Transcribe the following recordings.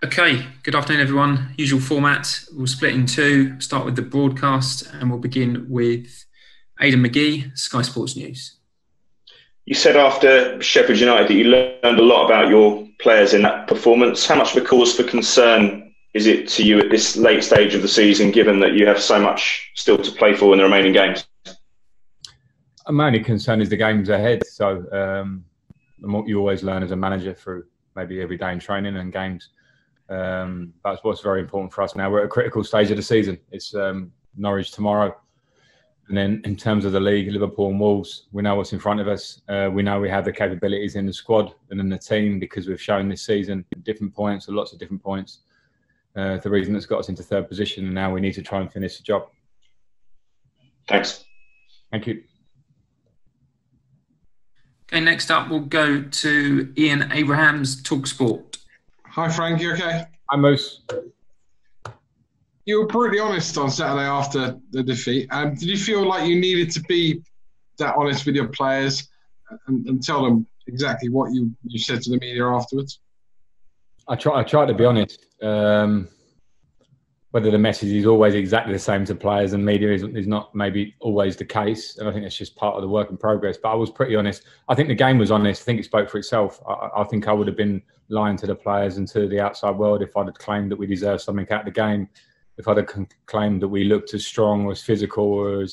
Okay, good afternoon, everyone. Usual format. We'll split in two. Start with the broadcast, and we'll begin with Aidan McGee, Sky Sports News. You said after Sheffield United that you learned a lot about your players in that performance. How much of a cause for concern is it to you at this late stage of the season, given that you have so much still to play for in the remaining games? My only concern is the games ahead. So what you always learn as a manager through maybe every day in training and games. That's what's very important for us now. We're at a critical stage of the season. It's Norwich tomorrow. And then in terms of the league, Liverpool and Wolves, we know what's in front of us. We know we have the capabilities in the squad and in the team because we've shown this season different points, lots of different points. The reason that's got us into third position, and now we need to try and finish the job. Thanks. Thank you. Okay, next up we'll go to Ian Abrahams, TalkSport. Hi Frank, you okay? Hi Moose. You were brutally honest on Saturday after the defeat. Did you feel like you needed to be that honest with your players and tell them exactly what you said to the media afterwards? I try to be honest. Whether the message is always exactly the same to players and media is not maybe always the case. And I think that's just part of the work in progress. But I was pretty honest. I think the game was honest. I think it spoke for itself. I think I would have been lying to the players and to the outside world if I'd have claimed that we deserved something out of the game. If I'd have claimed that we looked as strong or as physical or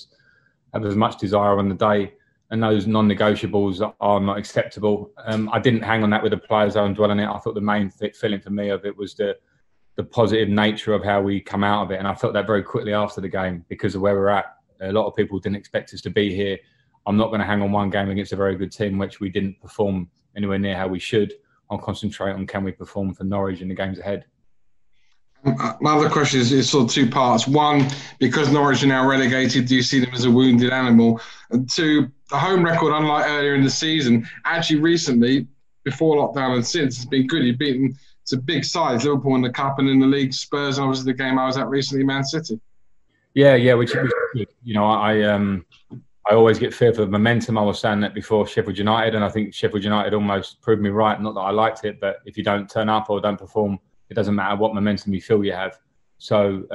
had as much desire on the day. And those non-negotiables are not acceptable. I didn't hang on that with the players. I dwell on it. I thought the main feeling for me of it was the positive nature of how we come out of it. And I felt that very quickly after the game because of where we're at. A lot of people didn't expect us to be here. I'm not going to hang on one game against a very good team, which we didn't perform anywhere near how we should. I'll concentrate on can we perform for Norwich in the games ahead. My other question is sort of two parts. One, because Norwich are now relegated, do you see them as a wounded animal? And two, the home record, unlike earlier in the season, actually recently, before lockdown and since, has been good. You've beaten some big sides, Liverpool in the Cup and in the league, Spurs, and obviously the game I was at recently, Man City. Yeah, which is good. You know, I always get fearful of momentum. I was saying that before Sheffield United, and I think Sheffield United almost proved me right. Not that I liked it, but if you don't turn up or don't perform, it doesn't matter what momentum you feel you have. So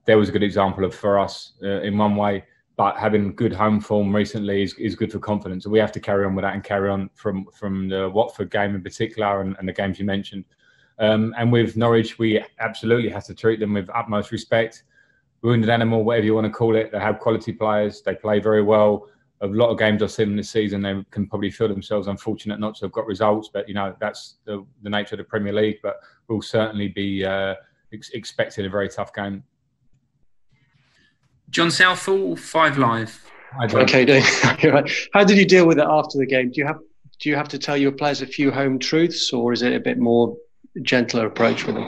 there was a good example for us in one way. But having good home form recently is good for confidence. And we have to carry on with that and carry on from the Watford game in particular and the games you mentioned. And with Norwich, we absolutely have to treat them with utmost respect. Wounded animal, whatever you want to call it. They have quality players. They play very well. A lot of games I've seen this season, they can probably feel themselves unfortunate not to have got results. But, you know, that's the nature of the Premier League. But we'll certainly be expecting a very tough game. John Southall, 5 Live. Okay, Dave. How did you deal with it after the game? Do you have to tell your players a few home truths, or is it a bit more gentler approach with them?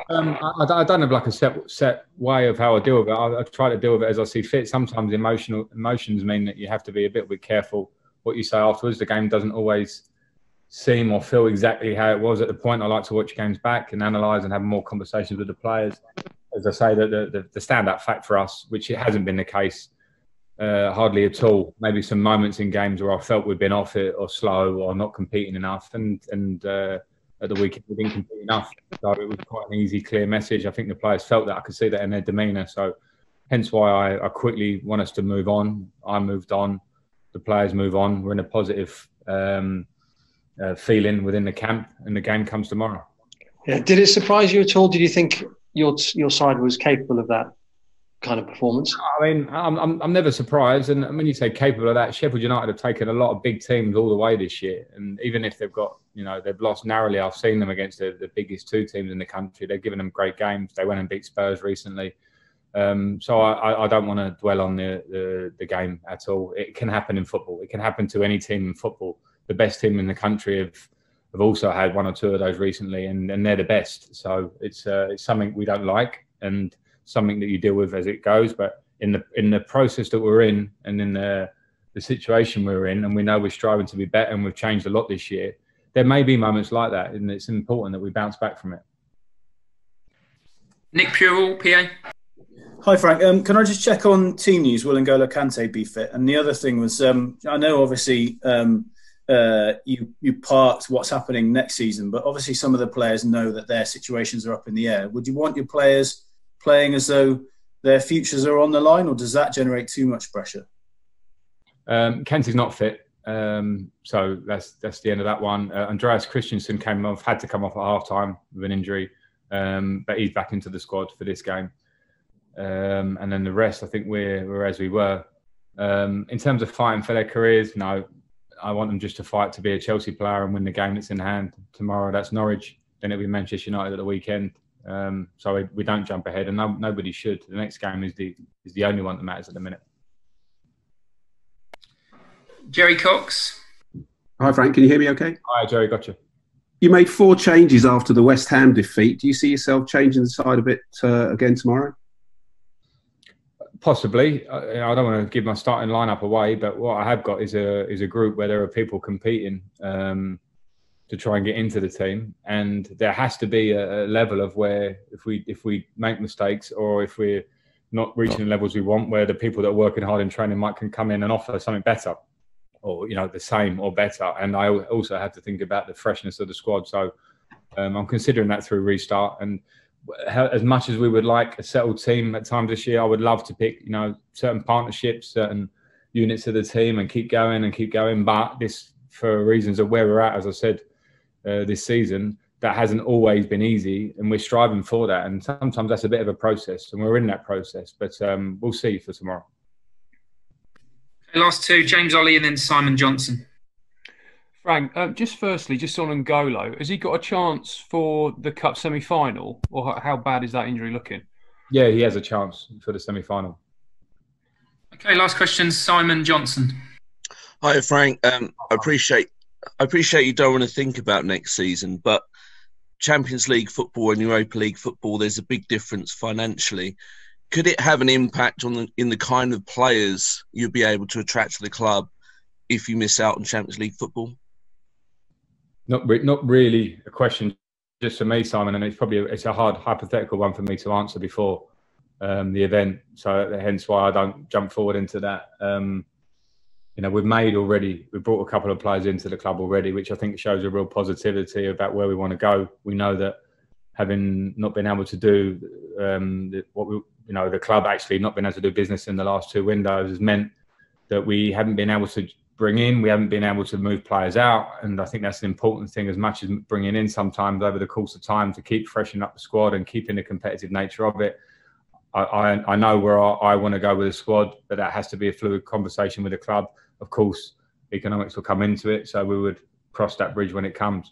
I don't have like a set way of how I deal with it. I try to deal with it as I see fit. Sometimes emotions mean that you have to be a bit careful what you say afterwards. The game doesn't always seem or feel exactly how it was at the point. I like to watch games back and analyse and have more conversations with the players. As I say, the stand-up fact for us, which it hasn't been the case hardly at all. Maybe some moments in games where I felt we'd been off it or slow or not competing enough. And at the weekend, we didn't compete enough. So it was quite an easy, clear message. I think the players felt that. I could see that in their demeanour. So hence why I quickly want us to move on. I moved on. The players move on. We're in a positive feeling within the camp, and the game comes tomorrow. Yeah. Did it surprise you at all? Did you think your side was capable of that kind of performance? I mean, I'm never surprised. And when you say capable of that, Sheffield United have taken a lot of big teams all the way this year. And even if they've got, they've lost narrowly, I've seen them against the biggest two teams in the country. They've given them great games. They went and beat Spurs recently. So I don't want to dwell on the game at all. It can happen in football. It can happen to any team in football. The best team in the country have also had one or two of those recently, and they're the best. So it's something we don't like and something that you deal with as it goes. But in the process that we're in and in the situation we're in, and we know we're striving to be better and we've changed a lot this year, there may be moments like that, and it's important that we bounce back from it. Nick Purell, PA. Hi Frank, can I just check on team news? Will N'Golo Kanté be fit? And the other thing was, I know obviously you parked what's happening next season, but obviously some of the players know that their situations are up in the air. Would you want your players playing as though their futures are on the line, or does that generate too much pressure? Kanté's not fit, so that's the end of that one. Andreas Christensen had to come off at half-time with an injury, but he's back into the squad for this game. And then the rest, I think we're as we were. In terms of fighting for their careers, no. I want them just to fight to be a Chelsea player and win the game that's in hand. Tomorrow, that's Norwich. Then it'll be Manchester United at the weekend. So we don't jump ahead, and nobody should. The next game is the only one that matters at the minute. Jerry Cox. Hi, Frank. Can you hear me okay? Hi, Jerry. Gotcha. You made 4 changes after the West Ham defeat. Do you see yourself changing the side a bit again tomorrow? Possibly. I don't want to give my starting lineup away, but what I have got is a group where there are people competing to try and get into the team, and there has to be a level of where if we make mistakes or if we're not reaching the levels we want, where the people that are working hard in training can come in and offer something better, or the same or better. And I also have to think about the freshness of the squad. So I'm considering that through restart. And as much as we would like a settled team at times this year, I would love to pick, certain partnerships, certain units of the team and keep going. But this, for reasons of where we're at, as I said, this season, that hasn't always been easy, and we're striving for that. And sometimes that's a bit of a process, and we're in that process. But we'll see for tomorrow. The last 2, James Ollie and then Simon Johnson. Frank, just firstly, just on N'Golo, has he got a chance for the Cup semi-final, or how bad is that injury looking? Yeah, he has a chance for the semi-final. Okay, last question, Simon Johnson. Hi, Frank. I appreciate you don't want to think about next season, but Champions League football and Europa League football, there's a big difference financially. Could it have an impact in the kind of players you'd be able to attract to the club if you miss out on Champions League football? Not really a question just for me, Simon, and it's a hard hypothetical one for me to answer before the event. So hence why I don't jump forward into that. We've brought a couple of players into the club already, which I think shows a real positivity about where we want to go. We know that having not been able to do the club actually not been able to do business in the last 2 windows has meant that we haven't been able to we haven't been able to move players out, and I think that's an important thing as much as bringing in sometimes over the course of time to keep freshening up the squad and keeping the competitive nature of it. I know where I want to go with the squad, but that has to be a fluid conversation with the club. Of course, economics will come into it, so we would cross that bridge when it comes.